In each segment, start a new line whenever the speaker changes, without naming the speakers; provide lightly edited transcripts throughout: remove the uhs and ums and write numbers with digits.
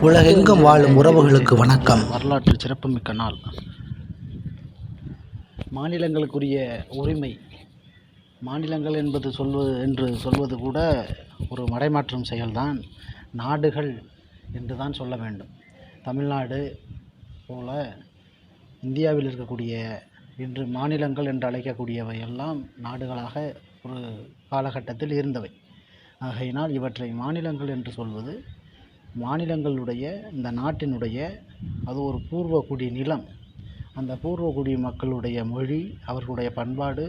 உலகெங்கும் வாழும் உறவுகளுக்கு வணக்கம்.
வரலாற்று சிறப்புமிக்க நாள். மாநிலங்களுக்குரிய உரிமை, மாநிலங்கள் என்று சொல்வது கூட ஒரு மடைமாற்றும் செயல்தான். நாடுகள் என்று தான் சொல்ல வேண்டும். தமிழ்நாடு போல இந்தியாவில் இருக்கக்கூடிய இன்று மாநிலங்கள் என்று அழைக்கக்கூடியவை எல்லாம் நாடுகளாக ஒரு காலகட்டத்தில் இருந்தவை. ஆகையினால் இவற்றை மாநிலங்கள் என்று சொல்வது மாநிலங்களுடைய இந்த நாட்டினுடைய அது ஒரு பூர்வகுடி நிலம். அந்த பூர்வகுடி மக்களுடைய மொழி, அவர்களுடைய பண்பாடு,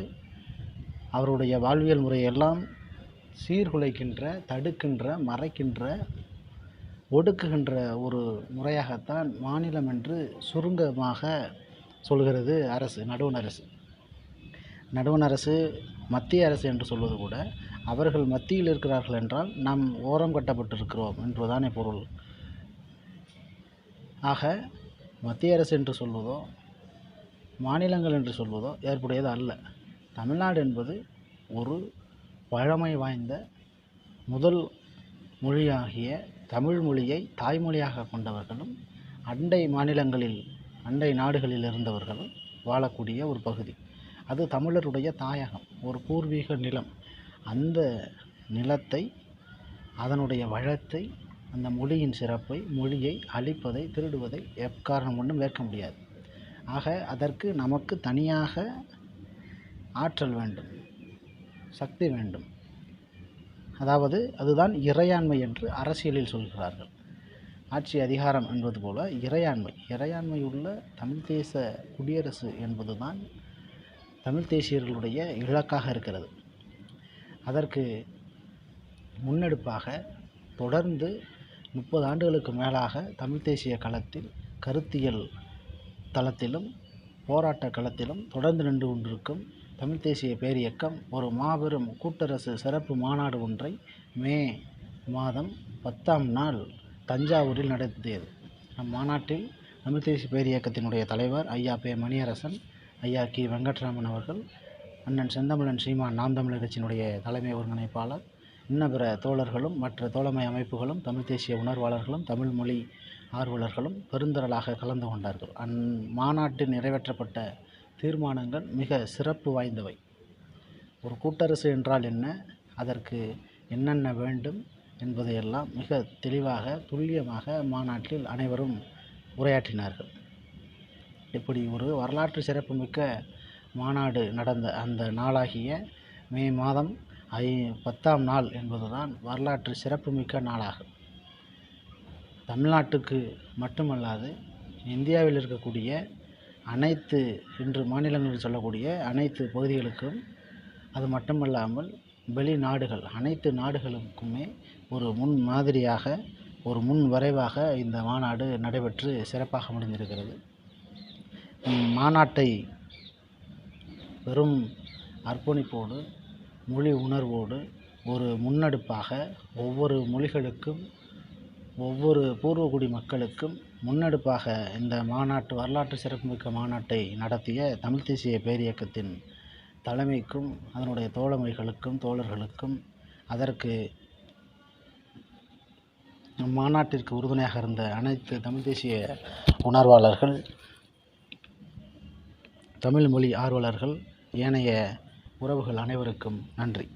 அவருடைய வாழ்வியல் முறையெல்லாம் சீர்குலைக்கின்ற, தடுக்கின்ற, மறைக்கின்ற, ஒடுக்குகின்ற ஒரு முறையாகத்தான் மாநிலம் என்று சுருங்கமாக சொல்கிறது அரசு, நடுவண் அரசு. நடுவண் அரசு, மத்திய அரசு என்று சொல்வது கூட அவர்கள் மத்தியில் இருக்கிறார்கள் என்றால் நாம் ஓரம் கட்டப்பட்டிருக்கிறோம் என்பதுதானே பொருள். ஆக மத்திய அரசு என்று சொல்வதோ மாநிலங்கள் என்று சொல்வதோ ஏற்புடையது அல்ல. தமிழ்நாடு என்பது ஒரு பழமை வாய்ந்த முதல் மொழியாகிய தமிழ் மொழியை தாய்மொழியாக கொண்டவர்களும் அண்டை மாநிலங்களில் அண்டை நாடுகளில் இருந்தவர்களும் வாழக்கூடிய ஒரு பகுதி. அது தமிழருடைய தாயகம், ஒரு பூர்வீக நிலம். அந்த நிலத்தை, அதனுடைய வளத்தை, அந்த மொழியின் சிறப்பை, மொழியை அழிப்பதை, திருடுவதை எக்காரணம் கொண்டும் ஏற்க முடியாது. ஆக அதற்கு நமக்கு தனியாக ஆற்றல் வேண்டும், சக்தி வேண்டும். அதாவது அதுதான் இறையாண்மை என்று அரசியலில் சொல்கிறார்கள். ஆட்சி அதிகாரம் என்பது போல இறையாண்மை உள்ள தமிழ் தேச குடியரசு என்பதுதான் தமிழ் தேசியர்களுடைய இலக்காக இருக்கிறது. அதற்கு முன்னெடுப்பாக தொடர்ந்து 30 ஆண்டுகளுக்கு மேலாக தமிழ் தேசிய களத்தில் கருத்தியல் தளத்திலும் போராட்ட களத்திலும் தொடர்ந்து நின்று கொண்டிருக்கும் தமிழ் தேசிய பேரியக்கம் ஒரு மாபெரும் கூட்டரசு சிறப்பு மாநாடு ஒன்றை மே மாதம் 10ஆம் நாள் தஞ்சாவூரில் நடத்தியது. அம்மாநாட்டில் தமிழ் தேசிய பேரியக்கத்தினுடைய தலைவர் ஐயா பே மணியரசன், ஐயா கி வெங்கட்ராமன் அவர்கள், அண்ணன் செந்தமிழன் சீமான் நாம் தமிழர் கட்சியினுடைய தலைமை ஒருங்கிணைப்பாளர், இன்ன பிற தோழர்களும் மற்ற தோழமை அமைப்புகளும் தமிழ் தேசிய உணர்வாளர்களும் தமிழ் மொழி ஆர்வலர்களும் பெருந்திரளாக கலந்து கொண்டார்கள். மாநாட்டில் நிறைவேற்றப்பட்ட தீர்மானங்கள் மிக சிறப்பு வாய்ந்தவை. ஒரு கூட்டரசு என்றால் என்ன, அதற்கு என்னென்ன வேண்டும் என்பதையெல்லாம் மிக தெளிவாக துல்லியமாக மாநாட்டில் அனைவரும் உரையாற்றினார்கள். இப்படி ஒரு வரலாற்று சிறப்புமிக்க மாநாடு நடந்த அந்த நாளாகிய மே மாதம் 10ஆம் நாள் என்பதுதான் வரலாற்று சிறப்புமிக்க நாளாகும். தமிழ்நாட்டுக்கு மட்டுமல்லாது இந்தியாவில் இருக்கக்கூடிய அனைத்து இன்று மாநிலங்களில் சொல்லக்கூடிய அனைத்து பகுதிகளுக்கும், அது மட்டுமல்லாமல் வெளிநாடுகள் அனைத்து நாடுகளுக்குமே ஒரு முன் மாதிரியாக, ஒரு முன் வரைவாக இந்த மாநாடு நடைபெற்று சிறப்பாக முடிந்திருக்கிறது. மாநாட்டை பெரும் அர்ப்பணிப்போடு, மொழி உணர்வோடு, ஒரு முன்னெடுப்பாக ஒவ்வொரு மொழிகளுக்கும், ஒவ்வொரு பூர்வகுடி மக்களுக்கும் முன்னெடுப்பாக இந்த மாநாட்டு வரலாற்று சிறப்புமிக்க மாநாட்டை நடத்திய தமிழ் தேசிய பேரியக்கத்தின் தலைமைக்கும், அதனுடைய தோழமைகளுக்கும், தோழர்களுக்கும், அதற்கு மாநாட்டிற்கு உறுதுணையாக இருந்த அனைத்து தமிழ் தேசிய உணர்வாளர்கள், தமிழ் மொழி ஆர்வலர்கள், ஏனைய உறவுகள் அனைவருக்கும் நன்றி.